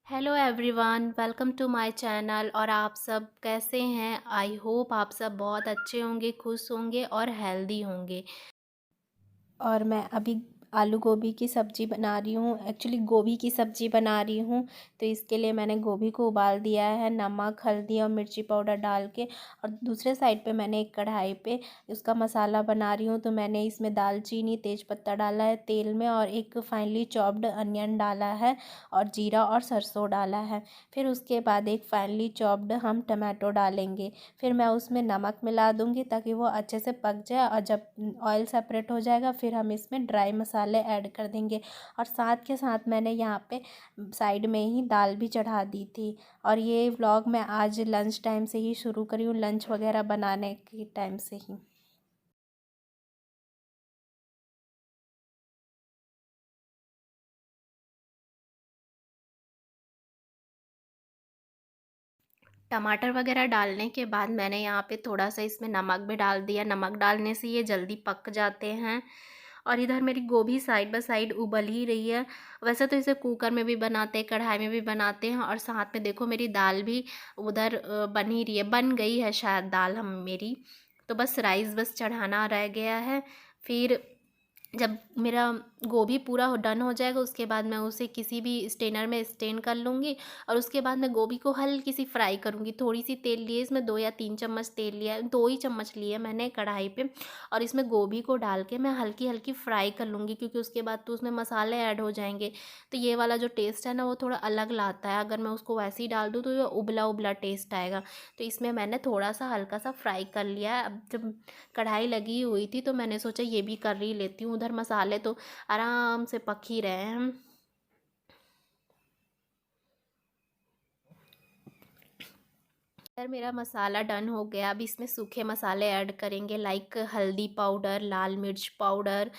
Hello everyone, welcome to my channel. और आप सब कैसे हैं? आई होप आप सब बहुत अच्छे होंगे, खुश होंगे और हेल्दी होंगे। और मैं अभी आलू गोभी की सब्ज़ी बना रही हूँ। एक्चुअली गोभी की सब्ज़ी बना रही हूँ। तो इसके लिए मैंने गोभी को उबाल दिया है नमक हल्दी और मिर्ची पाउडर डाल के। और दूसरे साइड पे मैंने एक कढ़ाई पे उसका मसाला बना रही हूँ। तो मैंने इसमें दालचीनी तेज़पत्ता डाला है तेल में, और एक फाइनली चॉप्ड अनियन डाला है, और जीरा और सरसों डाला है। फिर उसके बाद एक फाइनली चॉप्ड हम टमाटो डालेंगे। फिर मैं उसमें नमक मिला दूँगी ताकि वो अच्छे से पक जाए, और जब ऑयल सेपरेट हो जाएगा फिर हम इसमें ड्राई मसाले ऐड कर देंगे। और साथ के साथ मैंने यहाँ पे साइड में ही दाल भी चढ़ा दी थी। और ये व्लॉग मैं आज लंच टाइम से ही शुरू करी हूँ, लंच वगैरह बनाने के टाइम से ही। टमाटर वगैरह डालने के बाद मैंने यहाँ पे थोड़ा सा इसमें नमक भी डाल दिया। नमक डालने से ये जल्दी पक जाते हैं। और इधर मेरी गोभी साइड बाय साइड उबल ही रही है। वैसे तो इसे कुकर में भी बनाते हैं, कढ़ाई में भी बनाते हैं। और साथ में देखो मेरी दाल भी उधर बन ही रही है, बन गई है शायद दाल हम मेरी। तो बस राइस बस चढ़ाना रह गया है। फिर जब मेरा गोभी पूरा डन हो जाएगा उसके बाद मैं उसे किसी भी स्टेनर में स्टेन कर लूँगी। और उसके बाद मैं गोभी को हल्की सी फ्राई करूँगी। थोड़ी सी तेल लिए इसमें 2 या 3 चम्मच तेल लिया, 2 ही चम्मच लिए मैंने कढ़ाई पे। और इसमें गोभी को डाल के मैं हल्की हल्की फ्राई कर लूँगी, क्योंकि उसके बाद तो उसमें मसाले ऐड हो जाएंगे। तो ये वाला जो टेस्ट है ना वो थोड़ा अलग लाता है। अगर मैं उसको वैसे ही डाल दूँ तो ये उबला उबला टेस्ट आएगा। तो इसमें मैंने थोड़ा सा हल्का सा फ्राई कर लिया है। अब जब कढ़ाई लगी हुई थी तो मैंने सोचा ये भी कर ही लेती हूँ। उधर मसाले तो आराम से पक ही रहे हैं। इधर मेरा मसाला डन हो गया। अब इसमें सूखे मसाले ऐड करेंगे, लाइक हल्दी पाउडर, लाल मिर्च पाउडर,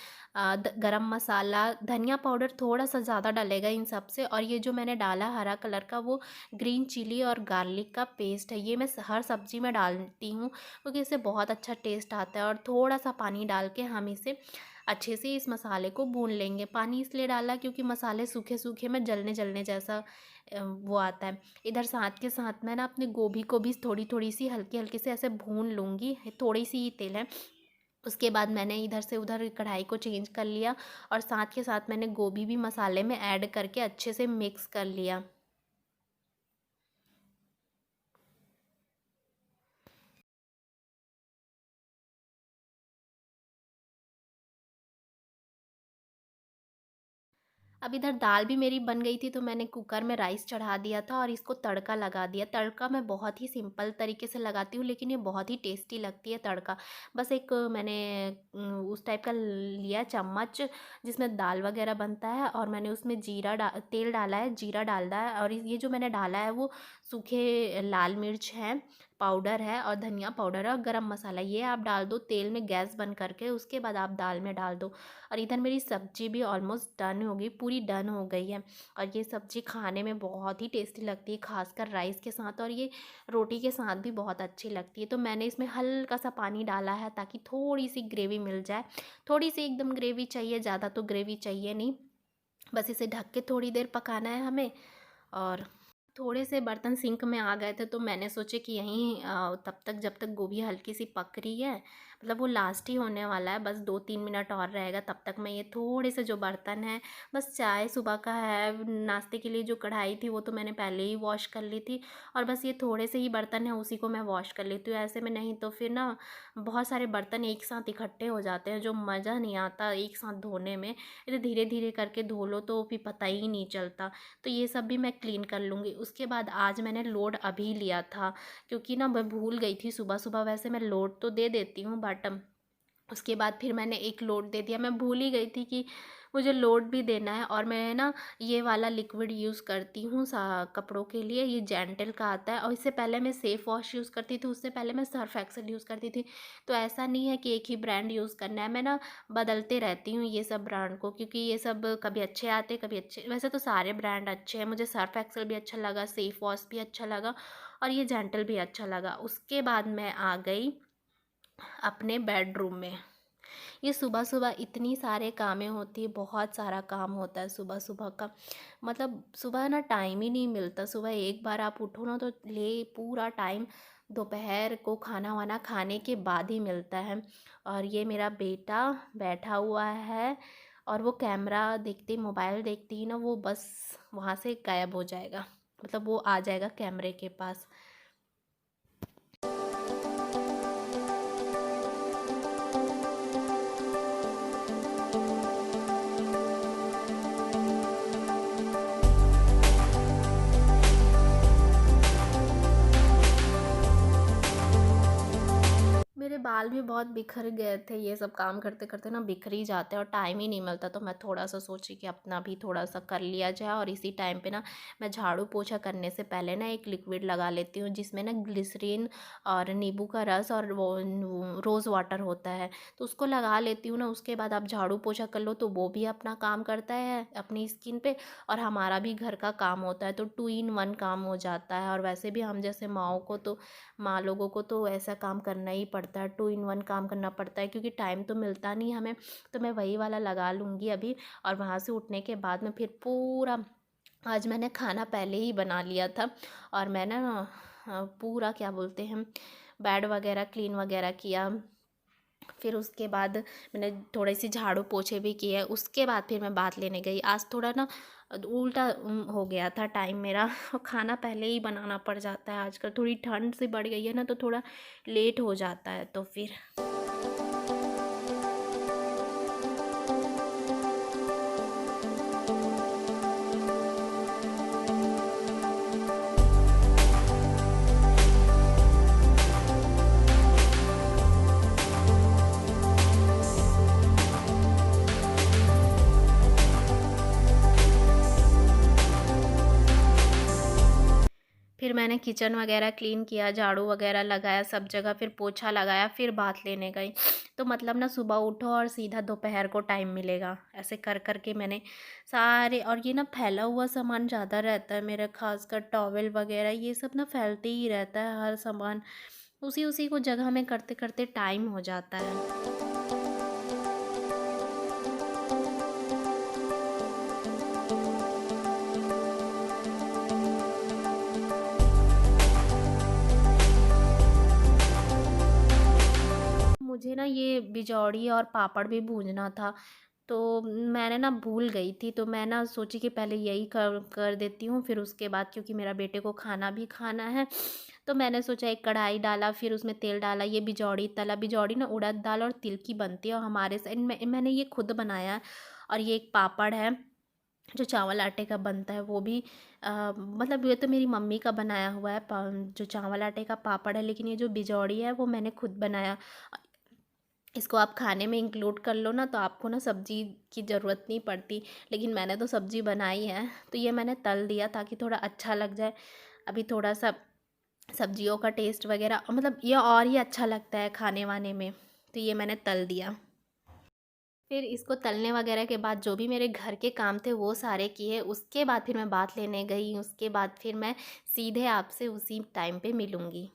गरम मसाला, धनिया पाउडर थोड़ा सा ज़्यादा डलेगा इन सब से। और ये जो मैंने डाला हरा कलर का वो ग्रीन चिली और गार्लिक का पेस्ट है। ये मैं हर सब्ज़ी में डालती हूँ क्योंकि इससे बहुत अच्छा टेस्ट आता है। और थोड़ा सा पानी डाल के हम इसे अच्छे से इस मसाले को भून लेंगे। पानी इसलिए डाला क्योंकि मसाले सूखे सूखे में जलने जलने जैसा वो आता है। इधर साथ के साथ मैं ना अपने गोभी को भी थोड़ी थोड़ी सी हल्की हल्की से ऐसे भून लूँगी। थोड़ी सी ही तेल है। उसके बाद मैंने इधर से उधर कढ़ाई को चेंज कर लिया। और साथ के साथ मैंने गोभी भी मसाले में ऐड करके अच्छे से मिक्स कर लिया। अब इधर दाल भी मेरी बन गई थी तो मैंने कुकर में राइस चढ़ा दिया था और इसको तड़का लगा दिया। तड़का मैं बहुत ही सिंपल तरीके से लगाती हूँ, लेकिन ये बहुत ही टेस्टी लगती है तड़का। बस एक मैंने उस टाइप का लिया चम्मच जिसमें दाल वगैरह बनता है, और मैंने उसमें तेल डाला है, जीरा डाला है। और ये जो मैंने डाला है वो सूखे लाल मिर्च है पाउडर है, और धनिया पाउडर है, और गरम मसाला। ये आप डाल दो तेल में गैस बंद करके, उसके बाद आप दाल में डाल दो। और इधर मेरी सब्ज़ी भी ऑलमोस्ट डन हो गई, पूरी डन हो गई है। और ये सब्ज़ी खाने में बहुत ही टेस्टी लगती है, खासकर राइस के साथ, और ये रोटी के साथ भी बहुत अच्छी लगती है। तो मैंने इसमें हल्का सा पानी डाला है ताकि थोड़ी सी ग्रेवी मिल जाए। थोड़ी सी एकदम ग्रेवी चाहिए, ज़्यादा तो ग्रेवी चाहिए नहीं। बस इसे ढक के थोड़ी देर पकाना है हमें। और थोड़े से बर्तन सिंक में आ गए थे तो मैंने सोचे कि यहीं तब तक जब तक गोभी हल्की सी पक रही है, मतलब वो लास्ट ही होने वाला है, बस 2-3 मिनट और रहेगा, तब तक मैं ये थोड़े से जो बर्तन हैं, बस चाय सुबह का है, नाश्ते के लिए जो कढ़ाई थी वो तो मैंने पहले ही वॉश कर ली थी। और बस ये थोड़े से ही बर्तन हैं उसी को मैं वॉश कर लेती हूँ। ऐसे में नहीं तो फिर ना बहुत सारे बर्तन एक साथ इकट्ठे हो जाते हैं, जो मज़ा नहीं आता एक साथ धोने में। इसे धीरे धीरे करके धो लो तो फिर पता ही नहीं चलता। तो ये सब भी मैं क्लीन कर लूँगी। उसके बाद आज मैंने लोड अभी लिया था, क्योंकि ना मैं भूल गई थी सुबह सुबह। वैसे मैं लोड तो दे देती हूँ बट उसके बाद फिर मैंने एक लोड दे दिया। मैं भूल ही गई थी कि मुझे लोड भी देना है। और मैं ना ये वाला लिक्विड यूज़ करती हूँ कपड़ों के लिए, ये जेंटल का आता है। और इससे पहले मैं सेफ़ वॉश यूज़ करती थी, उससे पहले मैं सर्फ एक्सेल यूज़ करती थी। तो ऐसा नहीं है कि एक ही ब्रांड यूज़ करना है, मैं ना बदलते रहती हूँ ये सब ब्रांड को, क्योंकि ये सब कभी अच्छे आते कभी अच्छे। वैसे तो सारे ब्रांड अच्छे हैं, मुझे सर्फ एक्सेल भी अच्छा लगा, सेफ़ वॉश भी अच्छा लगा, और ये जेंटल भी अच्छा लगा। उसके बाद मैं आ गई अपने बेडरूम में। ये सुबह-सुबह इतनी सारे कामें होती है, बहुत सारा काम होता है सुबह-सुबह का। मतलब सुबह ना टाइम ही नहीं मिलता, सुबह एक बार आप उठो ना तो ले पूरा टाइम दोपहर को खाना-वाना खाने के बाद ही मिलता है। और ये मेरा बेटा बैठा हुआ है और वो कैमरा देखते ही, मोबाइल देखते ही ना वो बस वहाँ से गायब हो जाएगा। मतलब वो आ जाएगा कैमरे के पास। मेरे बाल भी बहुत बिखर गए थे, ये सब काम करते-करते ना बिखर ही जाते हैं और टाइम ही नहीं मिलता, तो मैं थोड़ा-सा सोची कि अपना भी थोड़ा-सा कर लिया जाए। और इसी टाइम पे ना मैं झाड़ू-पोछा करने से पहले ना एक लिक्विड लगा लेती हूँ, जिसमें ना ग्लिसरीन और नींबू का रस और वो रोज़ वाटर होता है, तो उसको लगा लेती हूँ ना। उसके बाद आप झाड़ू-पोछा कर लो तो वो भी अपना काम करता है अपनी स्किन पे, और हमारा भी घर का काम होता है, तो 2 इन 1 काम हो जाता है। और वैसे भी हम जैसे माँओं को तो, माँ लोगों को तो ऐसा काम करना ही पड़ता है, 2 इन 1 काम करना पड़ता है, क्योंकि टाइम तो मिलता नहीं हमें। तो मैं वही वाला लगा लूँगी अभी। और वहाँ से उठने के बाद में फिर पूरा, आज मैंने खाना पहले ही बना लिया था और मैं ना पूरा क्या बोलते हैं, बेड वगैरह क्लीन वगैरह किया। फिर उसके बाद मैंने थोड़ी सी झाड़ू पोछे भी किए, उसके बाद फिर मैं बात लेने गई। आज थोड़ा ना उल्टा हो गया था टाइम मेरा और खाना पहले ही बनाना पड़ जाता है। आजकल थोड़ी ठंड सी बढ़ गई है ना, तो थोड़ा लेट हो जाता है, तो फिर मैंने किचन वगैरह क्लीन किया, झाड़ू वगैरह लगाया सब जगह, फिर पोछा लगाया, फिर बात लेने गई। तो मतलब ना सुबह उठो और सीधा दोपहर को टाइम मिलेगा, ऐसे कर कर के मैंने सारे। और ये ना फैला हुआ सामान ज़्यादा रहता है मेरा, खासकर टॉवेल वगैरह ये सब ना फैलते ही रहता है हर सामान, उसी उसी को जगह में करते करते टाइम हो जाता है। मुझे ना ये बिजौड़ी और पापड़ भी भूनना था, तो मैंने ना भूल गई थी, तो मैं ना सोची कि पहले यही कर कर देती हूँ, फिर उसके बाद क्योंकि मेरा बेटे को खाना भी खाना है, तो मैंने सोचा एक कढ़ाई डाला, फिर उसमें तेल डाला, ये बिजौड़ी तला। बिजौड़ी ना उड़द दाल और तिल की बनती है और हमारे साइड में मैंने ये खुद बनाया है। और ये एक पापड़ है जो चावल आटे का बनता है, वो भी मतलब ये तो मेरी मम्मी का बनाया हुआ है जो चावल आटे का पापड़ है, लेकिन ये जो बिजौड़ी है वो मैंने खुद बनाया। इसको आप खाने में इंक्लूड कर लो ना, तो आपको ना सब्ज़ी की ज़रूरत नहीं पड़ती, लेकिन मैंने तो सब्ज़ी बनाई है, तो ये मैंने तल दिया ताकि थोड़ा अच्छा लग जाए। अभी थोड़ा सा सब्जियों का टेस्ट वगैरह मतलब ये और ही अच्छा लगता है खाने वाने में, तो ये मैंने तल दिया। फिर इसको तलने वगैरह के बाद जो भी मेरे घर के काम थे वो सारे किए, उसके बाद फिर मैं बात लेने गई, उसके बाद फिर मैं सीधे आपसे उसी टाइम पे मिलूँगी।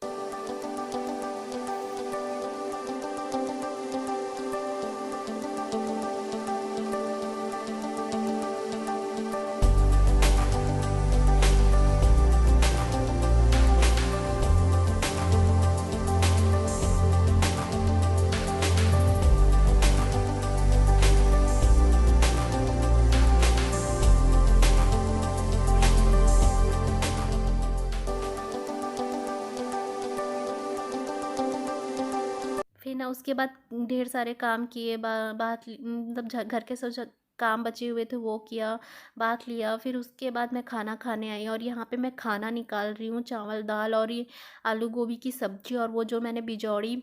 फिर ना उसके बाद ढेर सारे काम किए, मतलब घर के सब काम बचे हुए थे वो किया, बात लिया। फिर उसके बाद मैं खाना खाने आई और यहाँ पे मैं खाना निकाल रही हूँ, चावल दाल और ये आलू गोभी की सब्ज़ी और वो जो मैंने बिजौड़ी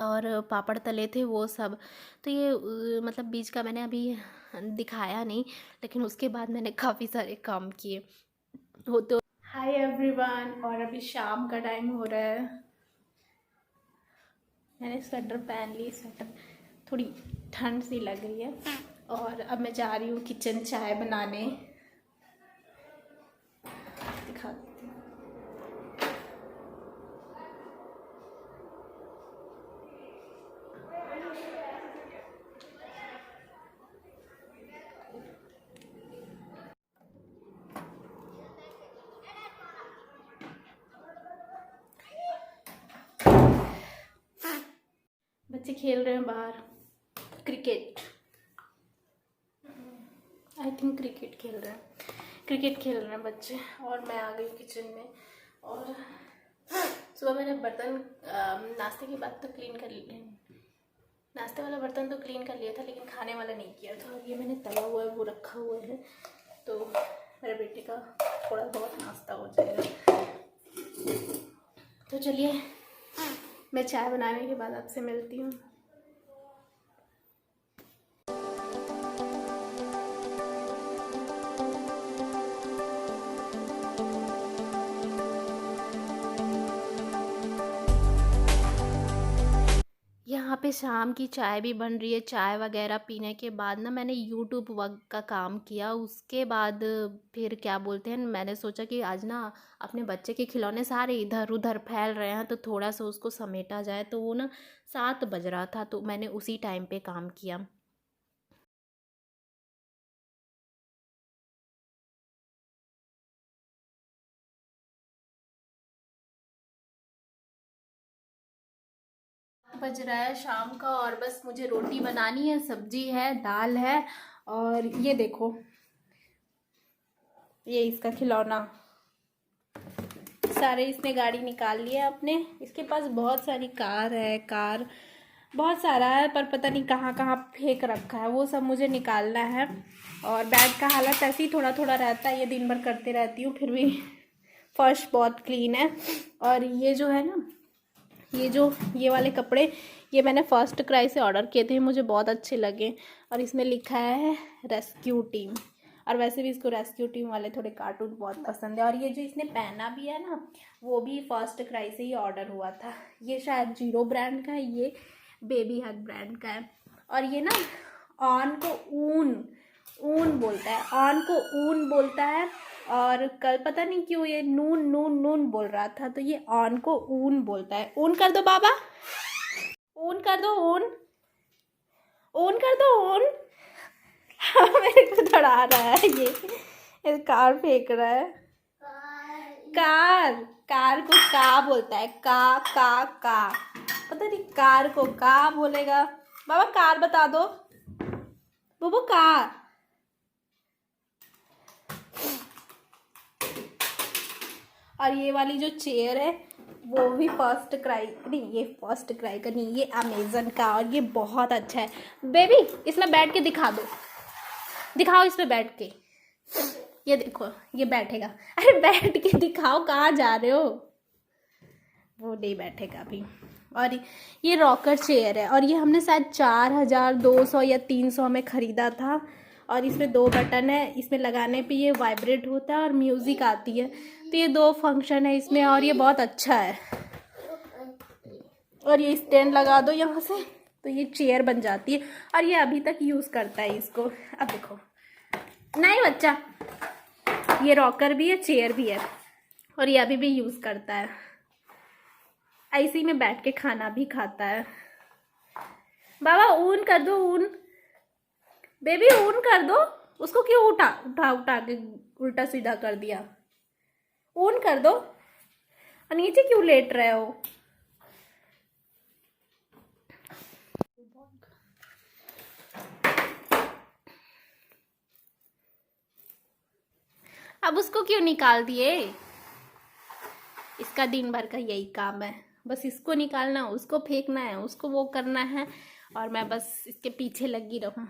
और पापड़ तले थे वो सब। तो ये मतलब बीच का मैंने अभी दिखाया नहीं, लेकिन उसके बाद मैंने काफ़ी सारे काम किए। वो तो हाय एवरीवन, और अभी शाम का टाइम हो रहा है। मैंने स्वेटर पहन ली, स्वेटर थोड़ी ठंड सी लग रही है। और अब मैं जा रही हूँ किचन चाय बनाने, दिखा देती हूँ। बच्चे खेल रहे हैं बाहर क्रिकेट। आई थिंक क्रिकेट खेल रहे हैं बच्चे। और मैं आ गई किचन में। और सुबह मैंने बर्तन नाश्ते के बाद तो क्लीन कर लिए, नाश्ते वाला बर्तन तो क्लीन कर लिया था, लेकिन खाने वाला नहीं किया था। और ये मैंने तला हुआ है वो रखा हुआ है, तो मेरे बेटे का थोड़ा बहुत नाश्ता हो जाएगा। तो चलिए मैं चाय बनाने के बाद आपसे मिलती हूँ। यहाँ पे शाम की चाय भी बन रही है। चाय वगैरह पीने के बाद ना मैंने यूट्यूब वर्क का काम किया। उसके बाद फिर क्या बोलते हैं, मैंने सोचा कि आज ना अपने बच्चे के खिलौने सारे इधर उधर फैल रहे हैं, तो थोड़ा सा उसको समेटा जाए। तो वो ना 7 बज रहा था, तो मैंने उसी टाइम पे काम किया। बज रहा है शाम का, और बस मुझे रोटी बनानी है, सब्जी है, दाल है। और ये देखो, ये इसका खिलौना सारे इसने गाड़ी निकाल लिया अपने। इसके पास बहुत सारी कार बहुत सारा है, पर पता नहीं कहाँ कहाँ फेंक रखा है, वो सब मुझे निकालना है। और बेड का हालत ऐसे ही थोड़ा थोड़ा रहता है, ये दिन भर करते रहती हूँ, फिर भी फर्श बहुत क्लीन है। और ये जो है ना, ये वाले कपड़े ये मैंने फर्स्ट क्राई से ऑर्डर किए थे, मुझे बहुत अच्छे लगे। और इसमें लिखा है रेस्क्यू टीम। और वैसे भी इसको रेस्क्यू टीम वाले थोड़े कार्टून बहुत पसंद है। और ये जो इसने पहना भी है ना, वो भी फर्स्ट क्राई से ही ऑर्डर हुआ था। ये शायद जीरो ब्रांड का है, ये बेबी हग ब्रांड का है। और ये ना ऑन को ऊन बोलता है, ऑन को ऊन बोलता है। और कल पता नहीं क्यों ये नून नून नून बोल रहा था, तो ये ऑन को ऊन बोलता है। ऊन कर दो बाबा, ऊन कर दो, ऊन ऊन कर दो, ऊन। हाँ, मेरे को डरा रहा है ये कार फेंक रहा है। कार को का बोलता है, का पता नहीं कार को का बोलेगा। बाबा कार बता दो, बाबू कार। और ये वाली जो चेयर है वो भी फर्स्ट क्राई नहीं, ये फर्स्ट क्राई का नहीं, ये अमेजन का। और ये बहुत अच्छा है। बेबी इसमें बैठ के दिखाओ इसमें बैठ के, ये देखो ये बैठेगा। अरे बैठ के दिखाओ, कहाँ जा रहे हो? वो नहीं बैठेगा अभी। और ये रॉकर चेयर है, और ये हमने शायद 4200 या 300 में ख़रीदा था। और इसमें 2 बटन है, इसमें लगाने पे ये वाइब्रेट होता है और म्यूज़िक आती है। तो ये 2 फंक्शन है इसमें, और ये बहुत अच्छा है। और ये स्टैंड लगा दो यहाँ से, तो ये चेयर बन जाती है। और ये अभी तक यूज़ करता है इसको। अब देखो, नहीं बच्चा, ये रॉकर भी है, चेयर भी है, और ये अभी भी यूज़ करता है। ऐसे में बैठ के खाना भी खाता है। बाबा ऊन कर दो, ऊन बेबी, ऊन कर दो। उसको क्यों उठा के उल्टा सीधा कर दिया? ऊन कर दो। और नीचे क्यों लेट रहे हो? अब उसको क्यों निकाल दिए? इसका दिन भर का यही काम है, बस इसको निकालना, उसको फेंकना है, उसको वो करना है, और मैं बस इसके पीछे लगी रहूं।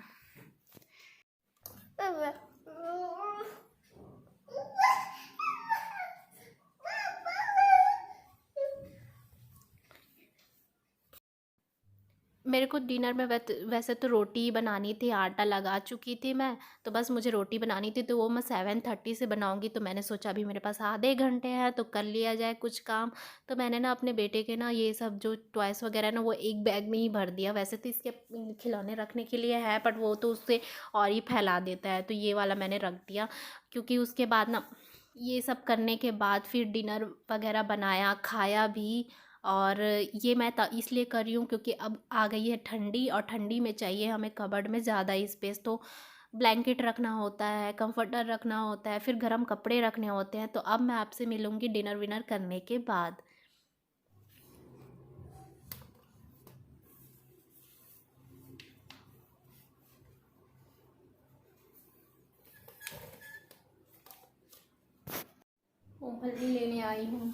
मेरे को डिनर में वैसे तो रोटी ही बनानी थी, आटा लगा चुकी थी मैं, तो बस मुझे रोटी बनानी थी। तो वो मैं 7:30 से बनाऊंगी। तो मैंने सोचा अभी मेरे पास आधे घंटे हैं, तो कर लिया जाए कुछ काम। तो मैंने ना अपने बेटे के ना ये सब जो टॉयस वगैरह ना, वो एक बैग में ही भर दिया। वैसे तो इसके खिलौने रखने के लिए है, बट वो तो उससे और ही फैला देता है, तो ये वाला मैंने रख दिया। क्योंकि उसके बाद ना ये सब करने के बाद फिर डिनर वगैरह बनाया, खाया भी। और ये मैं इसलिए कर रही हूँ क्योंकि अब आ गई है ठंडी, और ठंडी में चाहिए हमें कबर्ड में ज़्यादा स्पेस। तो ब्लैंकेट रखना होता है, कंफर्टर रखना होता है, फिर गर्म कपड़े रखने होते हैं। तो अब मैं आपसे मिलूँगी डिनर विनर करने के बाद। मूंगफली लेने आई हूँ।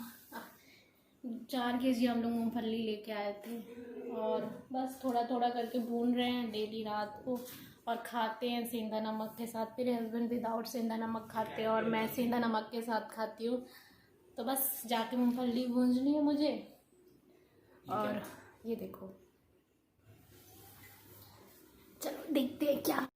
4 केजी हम लोग मूंगफली लेके आए थे और बस थोड़ा थोड़ा करके भून रहे हैं डेली रात को और खाते हैं सेंधा नमक के साथ। मेरे हस्बैंड विदाउट सेंधा नमक खाते हैं और मैं सेंधा नमक के साथ खाती हूँ। तो बस जाके मूंगफली भूंजनी है मुझे। और ये देखो, चलो देखते हैं क्या।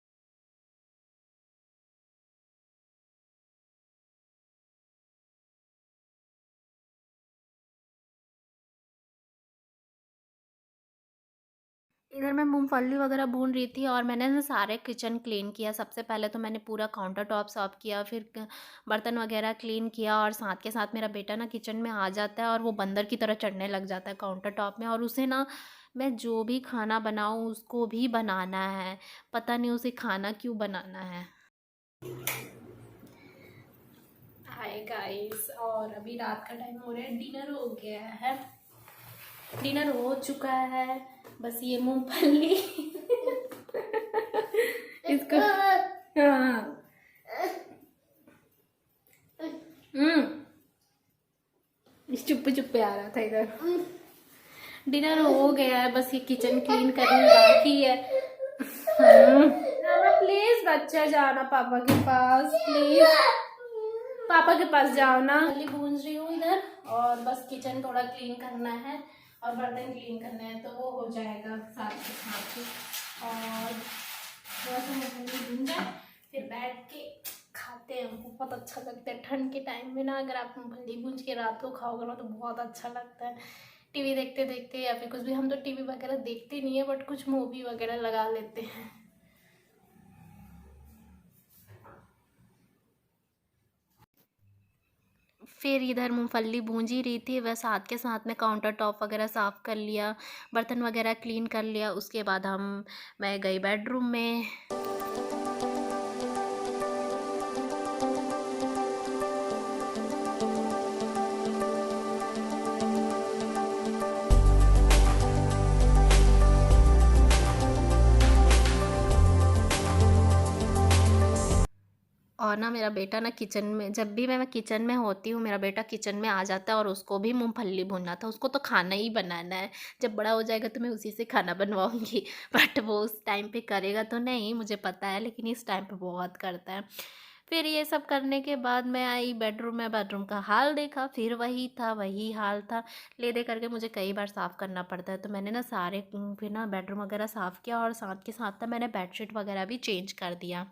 इधर मैं मूंगफली वगैरह भून रही थी और मैंने ना सारे किचन क्लीन किया। सबसे पहले तो मैंने पूरा काउंटर टॉप साफ़ किया, फिर बर्तन वगैरह क्लीन किया और साथ के साथ मेरा बेटा ना किचन में आ जाता है और वो बंदर की तरह चढ़ने लग जाता है काउंटर टॉप में। और उसे ना मैं जो भी खाना बनाऊँ उसको भी बनाना है, पता नहीं उसे खाना क्यों बनाना है। हाय गाइस, और अभी रात का टाइम हो रहा है, डिनर हो गया है, डिनर हो चुका है। बस ये मूंगफली इसको हाँ चुप चुप पे आ रहा था इधर। डिनर हो गया है, बस ये किचन क्लीन करनी बाकी है। प्लीज बच्चा जाना पापा के पास, प्लीज पापा के पास जाओ ना। मूंगफली भून रही हूँ इधर और बस किचन थोड़ा क्लीन करना है और बर्तन क्लीन करने हैं तो वो हो जाएगा साथ के साथ ही। और थोड़ा सा मूंगफली भून जाए फिर बैठ के खाते हैं, बहुत अच्छा लगता है ठंड के टाइम में ना। अगर आप मूंगफली भून के रात को खाओगे ना तो बहुत अच्छा लगता है। टीवी देखते देखते या फिर कुछ भी, हम तो टीवी वगैरह देखते नहीं है बट कुछ मूवी वगैरह लगा लेते हैं। फिर इधर मूंगफली भूंजी रही थी, वह साथ के साथ में काउंटर टॉप वगैरह साफ़ कर लिया, बर्तन वगैरह क्लीन कर लिया। उसके बाद मैं गई बेडरूम में। और ना मेरा बेटा ना किचन में, जब भी मैं किचन में होती हूँ मेरा बेटा किचन में आ जाता है और उसको भी मूंगफली भूनना था, उसको तो खाना ही बनाना है। जब बड़ा हो जाएगा तो मैं उसी से खाना बनवाऊँगी बट वो उस टाइम पे करेगा तो नहीं मुझे पता है, लेकिन इस टाइम पे बहुत करता है। फिर ये सब करने के बाद मैं आई बेडरूम में, बेडरूम का हाल देखा, फिर वही था वही हाल था। ले दे करके मुझे कई बार साफ़ करना पड़ता है तो मैंने ना सारे फिर ना बेडरूम वगैरह साफ़ किया और साथ के साथ ना मैंने बेडशीट वगैरह भी चेंज कर दिया।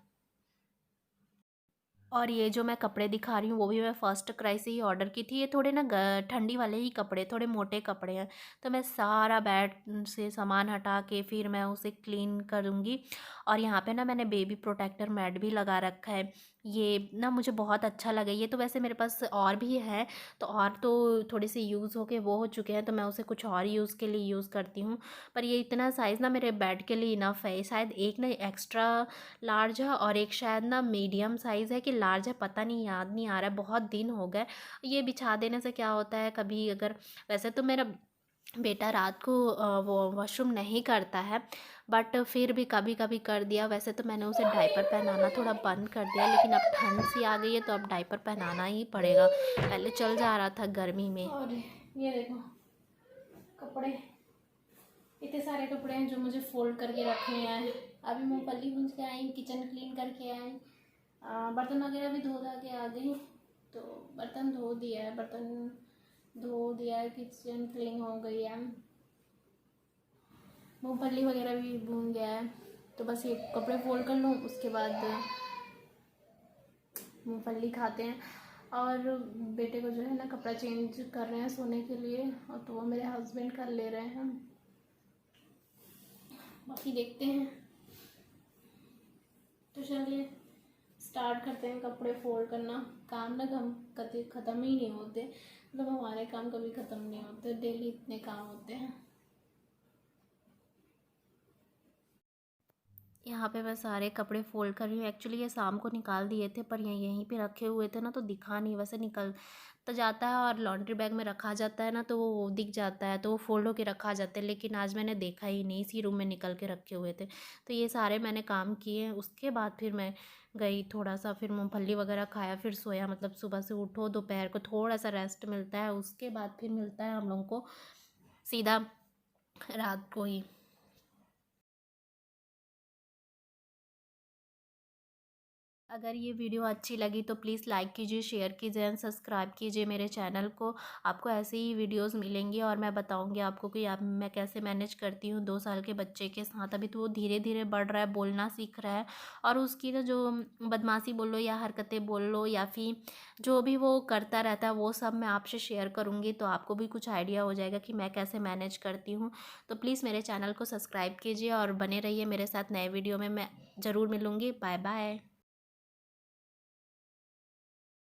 और ये जो मैं कपड़े दिखा रही हूँ वो भी मैं फर्स्ट क्राई से ही ऑर्डर की थी। ये थोड़े ना ठंडी वाले ही कपड़े, थोड़े मोटे कपड़े हैं। तो मैं सारा बेड से सामान हटा के फिर मैं उसे क्लीन करूँगी। और यहाँ पे ना मैंने बेबी प्रोटेक्टर मैट भी लगा रखा है। ये ना मुझे बहुत अच्छा लगा। ये तो वैसे मेरे पास और भी है, तो और तो थोड़े से यूज़ होके वो हो चुके हैं तो मैं उसे कुछ और यूज़ के लिए यूज़ करती हूँ। पर ये इतना साइज़ ना मेरे बेड के लिए इनफ है। शायद एक ना एक्स्ट्रा लार्ज है और एक शायद ना मीडियम साइज़ है कि लार्ज है, पता नहीं, याद नहीं आ रहा है, बहुत दिन हो गए। ये बिछा देने से क्या होता है, कभी अगर, वैसे तो मेरा बेटा रात को वो वॉशरूम नहीं करता है बट फिर भी कभी कभी कर दिया। वैसे तो मैंने उसे डायपर पहनाना थोड़ा बंद कर दिया, लेकिन अब ठंड सी आ गई है तो अब डायपर पहनाना ही पड़ेगा। पहले चल जा रहा था गर्मी में। और ये देखो कपड़े, इतने सारे कपड़े हैं जो मुझे फोल्ड करके रखने हैं। अभी मूंगफली भून के आई, किचन क्लीन करके आई, बर्तन वगैरह भी धो धा के आ गई। तो बर्तन धो दिया है, बर्तन धो दिया है, किचन क्लीन हो गई है, मूंगफली वगैरह भी भून गया है। तो बस ये कपड़े फोल्ड कर लूँ उसके बाद मूंगफली खाते हैं। और बेटे को जो है ना कपड़ा चेंज कर रहे हैं सोने के लिए, और तो वो मेरे हस्बैंड कर ले रहे हैं। बाकी देखते हैं। तो चलिए स्टार्ट करते हैं कपड़े फोल्ड करना। काम ना कम कभी ख़त्म ही नहीं होते, मतलब हमारे काम कभी ख़त्म नहीं होते, डेली इतने काम होते हैं। यहाँ पे मैं सारे कपड़े फ़ोल्ड कर रही हूँ। एक्चुअली ये शाम को निकाल दिए थे, पर ये यहीं पे रखे हुए थे ना, तो दिखा नहीं। वैसे निकल तो जाता है और लॉन्ड्री बैग में रखा जाता है ना, तो वो दिख जाता है, तो वो फ़ोल्ड होके रखा जाता है। लेकिन आज मैंने देखा ही नहीं, इसी रूम में निकल के रखे हुए थे। तो ये सारे मैंने काम किए। उसके बाद फिर मैं गई, थोड़ा-सा फिर मूँगफली वगैरह खाया, फिर सोया। मतलब सुबह से उठो, दोपहर को थोड़ा-सा रेस्ट मिलता है, उसके बाद फिर मिलता है हम लोगों को सीधा रात को ही। अगर ये वीडियो अच्छी लगी तो प्लीज़ लाइक कीजिए, शेयर कीजिए एंड सब्सक्राइब कीजिए मेरे चैनल को। आपको ऐसे ही वीडियोस मिलेंगी और मैं बताऊंगी आपको कि आप मैं कैसे मैनेज करती हूँ 2 साल के बच्चे के साथ। अभी तो वो धीरे धीरे बढ़ रहा है, बोलना सीख रहा है, और उसकी ना जो बदमाशी बोल लो या हरकतें बोल लो या फिर जो भी वो करता रहता है, वो सब मैं आपसे शेयर करूँगी, तो आपको भी कुछ आइडिया हो जाएगा कि मैं कैसे मैनेज करती हूँ। तो प्लीज़ मेरे चैनल को सब्सक्राइब कीजिए और बने रहिए मेरे साथ। नए वीडियो में मैं ज़रूर मिलूँगी। Bye bye.